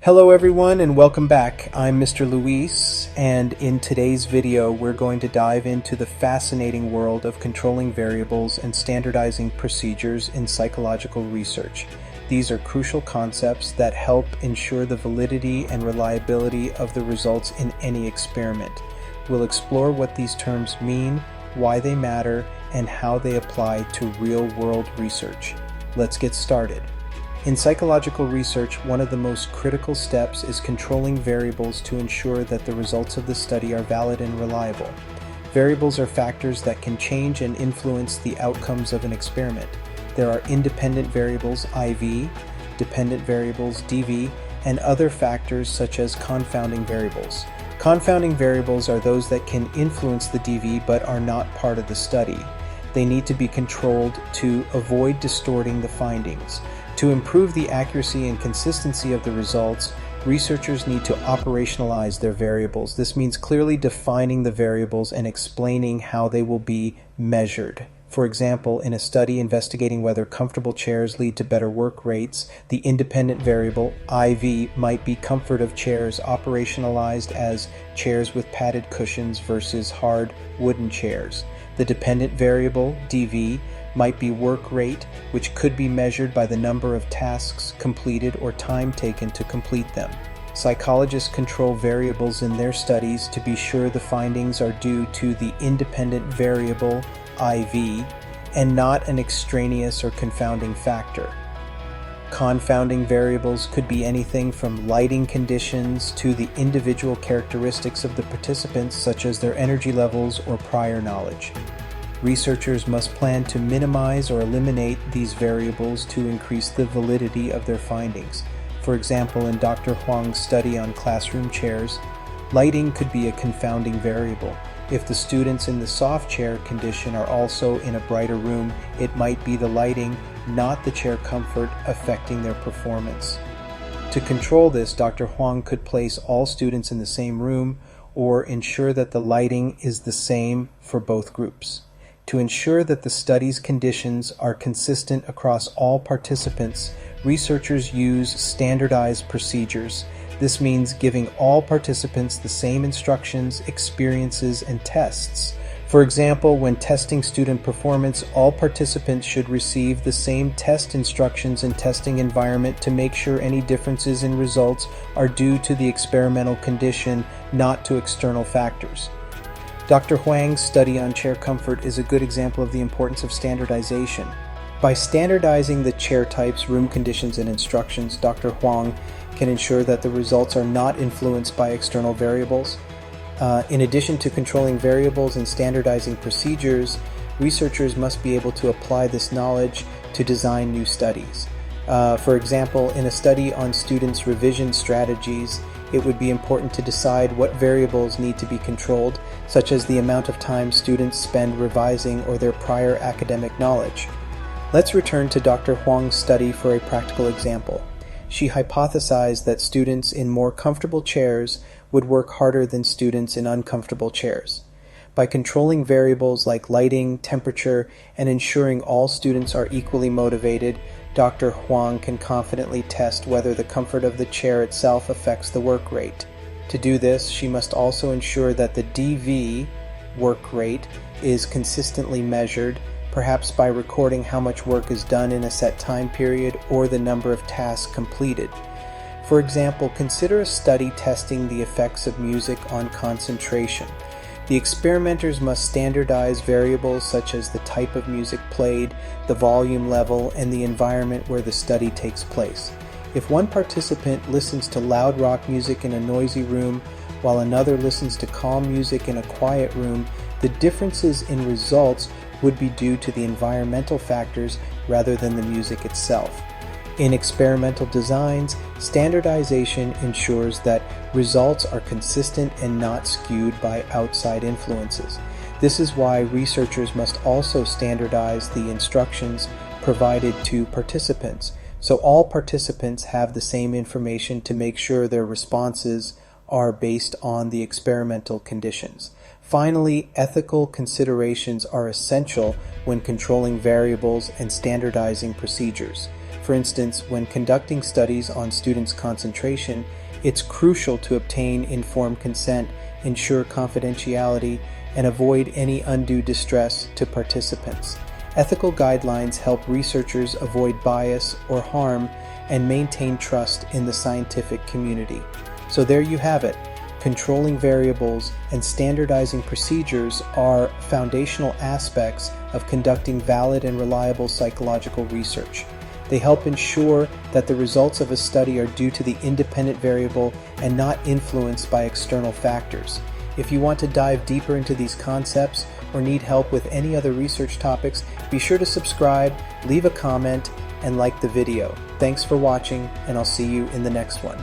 Hello everyone and welcome back. I'm Mr. Luis, and in today's video we're going to dive into the fascinating world of controlling variables and standardizing procedures in psychological research. These are crucial concepts that help ensure the validity and reliability of the results in any experiment. We'll explore what these terms mean, why they matter, and how they apply to real-world research. Let's get started. In psychological research, one of the most critical steps is controlling variables to ensure that the results of the study are valid and reliable. Variables are factors that can change and influence the outcomes of an experiment. There are independent variables, IV, dependent variables, DV, and other factors such as confounding variables. Confounding variables are those that can influence the DV but are not part of the study. They need to be controlled to avoid distorting the findings. To improve the accuracy and consistency of the results, researchers need to operationalize their variables. This means clearly defining the variables and explaining how they will be measured. For example, in a study investigating whether comfortable chairs lead to better work rates, the independent variable, IV, might be comfort of chairs operationalized as chairs with padded cushions versus hard wooden chairs. The dependent variable, DV, might be work rate, which could be measured by the number of tasks completed or time taken to complete them. Psychologists control variables in their studies to be sure the findings are due to the independent variable, IV, and not an extraneous or confounding factor. Confounding variables could be anything from lighting conditions to the individual characteristics of the participants, such as their energy levels or prior knowledge. Researchers must plan to minimize or eliminate these variables to increase the validity of their findings. For example, in Dr. Huang's study on classroom chairs, lighting could be a confounding variable. If the students in the soft chair condition are also in a brighter room, it might be the lighting, not the chair comfort, affecting their performance. To control this, Dr. Huang could place all students in the same room or ensure that the lighting is the same for both groups. To ensure that the study's conditions are consistent across all participants, researchers use standardized procedures. This means giving all participants the same instructions, experiences, and tests. For example, when testing student performance, all participants should receive the same test instructions and testing environment to make sure any differences in results are due to the experimental condition, not to external factors. Dr. Huang's study on chair comfort is a good example of the importance of standardization. By standardizing the chair types, room conditions, and instructions, Dr. Huang can ensure that the results are not influenced by external variables. In addition to controlling variables and standardizing procedures, researchers must be able to apply this knowledge to design new studies. For example, in a study on students' revision strategies, it would be important to decide what variables need to be controlled, such as the amount of time students spend revising or their prior academic knowledge. Let's return to Dr. Huang's study for a practical example. She hypothesized that students in more comfortable chairs would work harder than students in uncomfortable chairs. By controlling variables like lighting, temperature, and ensuring all students are equally motivated, Dr. Huang can confidently test whether the comfort of the chair itself affects the work rate. To do this, she must also ensure that the DV, work rate, is consistently measured, perhaps by recording how much work is done in a set time period or the number of tasks completed. For example, consider a study testing the effects of music on concentration. The experimenters must standardize variables such as the type of music played, the volume level, and the environment where the study takes place. If one participant listens to loud rock music in a noisy room, while another listens to calm music in a quiet room, the differences in results would be due to the environmental factors rather than the music itself. In experimental designs, standardization ensures that results are consistent and not skewed by outside influences. This is why researchers must also standardize the instructions provided to participants, so all participants have the same information to make sure their responses are based on the experimental conditions. Finally, ethical considerations are essential when controlling variables and standardizing procedures. For instance, when conducting studies on students' concentration, it's crucial to obtain informed consent, ensure confidentiality, and avoid any undue distress to participants. Ethical guidelines help researchers avoid bias or harm and maintain trust in the scientific community. So there you have it. Controlling variables and standardizing procedures are foundational aspects of conducting valid and reliable psychological research. They help ensure that the results of a study are due to the independent variable and not influenced by external factors. If you want to dive deeper into these concepts or need help with any other research topics, be sure to subscribe, leave a comment, and like the video. Thanks for watching, and I'll see you in the next one.